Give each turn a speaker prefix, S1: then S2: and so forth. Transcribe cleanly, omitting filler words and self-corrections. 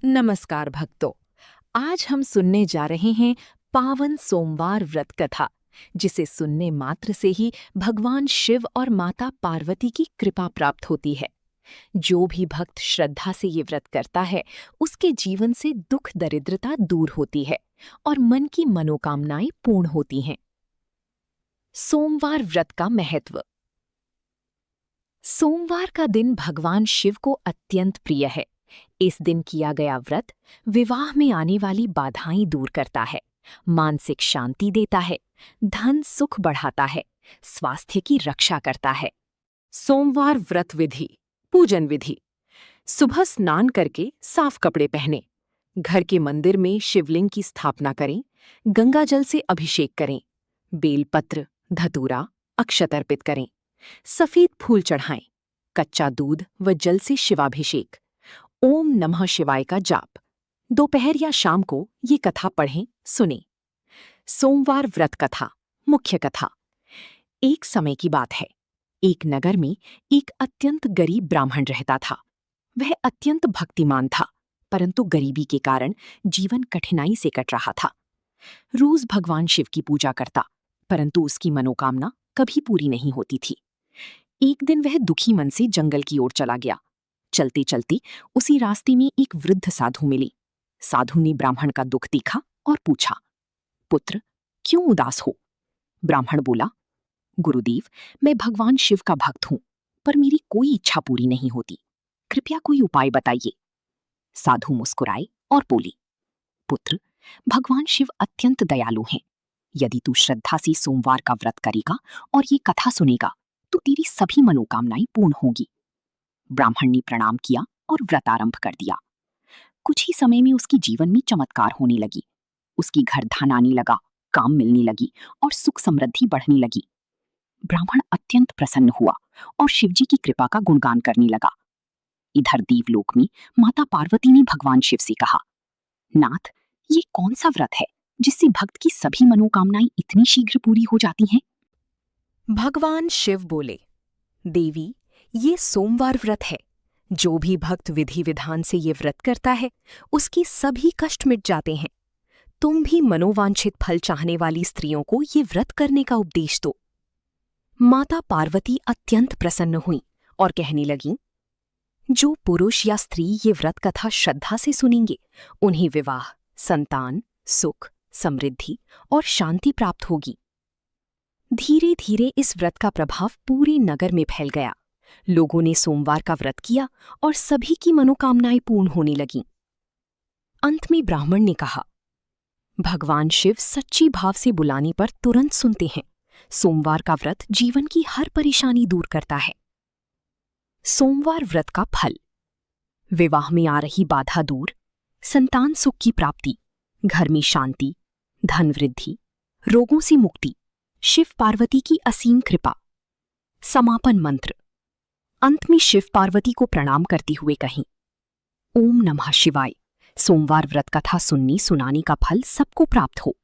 S1: नमस्कार भक्तों। आज हम सुनने जा रहे हैं पावन सोमवार व्रत कथा, जिसे सुनने मात्र से ही भगवान शिव और माता पार्वती की कृपा प्राप्त होती है। जो भी भक्त श्रद्धा से ये व्रत करता है, उसके जीवन से दुख दरिद्रता दूर होती है और मन की मनोकामनाएं पूर्ण होती हैं। सोमवार व्रत का महत्व। सोमवार का दिन भगवान शिव को अत्यंत प्रिय है। इस दिन किया गया व्रत विवाह में आने वाली बाधाएं दूर करता है, मानसिक शांति देता है, धन सुख बढ़ाता है, स्वास्थ्य की रक्षा करता है। सोमवार व्रत विधि। पूजन विधि। सुबह स्नान करके साफ कपड़े पहने, घर के मंदिर में शिवलिंग की स्थापना करें, गंगा जल से अभिषेक करें, बेलपत्र, धतूरा, अक्षत अर्पित करें, सफेद फूल चढ़ाएं, कच्चा दूध व जल से शिवाभिषेक, ओम नमः शिवाय का जाप। दोपहर या शाम को ये कथा पढ़ें, सुनें। सोमवार व्रत कथा। मुख्य कथा। एक समय की बात है। एक नगर में एक अत्यंत गरीब ब्राह्मण रहता था। वह अत्यंत भक्तिमान था, परंतु गरीबी के कारण जीवन कठिनाई से कट रहा था। रोज भगवान शिव की पूजा करता, परंतु उसकी मनोकामना कभी पूरी नहीं होती थी। एक दिन वह दुखी मन से जंगल की ओर चला गया। चलते चलते उसी रास्ते में एक वृद्ध साधु मिली। साधु ने ब्राह्मण का दुख देखा और पूछा, पुत्र, क्यों उदास हो? ब्राह्मण बोला, गुरुदेव, मैं भगवान शिव का भक्त हूं, पर मेरी कोई इच्छा पूरी नहीं होती। कृपया कोई उपाय बताइए। साधु मुस्कुराए और बोले, पुत्र, भगवान शिव अत्यंत दयालु हैं। यदि तू श्रद्धा से सोमवार का व्रत करेगा और ये कथा सुनेगा, तो तेरी सभी मनोकामनाएं पूर्ण होंगी। ब्राह्मण ने प्रणाम किया और व्रत आरंभ कर दिया। कुछ ही समय में उसकी जीवन में चमत्कार होने लगी। उसकी घर धन आने लगा, काम मिलने लगी और सुख समृद्धि बढ़ने लगी। ब्राह्मण अत्यंत प्रसन्न हुआ और शिवजी की कृपा का गुणगान करने लगा। इधर देवलोक में माता पार्वती ने भगवान शिव से कहा, नाथ, ये कौन सा व्रत है जिससे भक्त की सभी मनोकामनाएं इतनी शीघ्र पूरी हो जाती हैं? भगवान शिव बोले, देवी, ये सोमवार व्रत है। जो भी भक्त विधि विधान से ये व्रत करता है, उसकी सभी कष्ट मिट जाते हैं। तुम भी मनोवांछित फल चाहने वाली स्त्रियों को ये व्रत करने का उपदेश दो। माता पार्वती अत्यंत प्रसन्न हुई और कहने लगीं, जो पुरुष या स्त्री ये व्रत कथा श्रद्धा से सुनेंगे, उन्हें विवाह, संतान, सुख, समृद्धि और शांति प्राप्त होगी। धीरे धीरे इस व्रत का प्रभाव पूरे नगर में फैल गया। लोगों ने सोमवार का व्रत किया और सभी की मनोकामनाएं पूर्ण होने लगीं। अंत में ब्राह्मण ने कहा, भगवान शिव सच्ची भाव से बुलाने पर तुरंत सुनते हैं। सोमवार का व्रत जीवन की हर परेशानी दूर करता है। सोमवार व्रत का फल। विवाह में आ रही बाधा दूर, संतान सुख की प्राप्ति, घर में शांति, धन वृद्धि, रोगों से मुक्ति, शिव पार्वती की असीम कृपा। समापन मंत्र। अंत में शिव पार्वती को प्रणाम करते हुए कहें, ओम नमः शिवाय। सोमवार व्रत कथा सुनने सुनाने का फल सबको प्राप्त हो।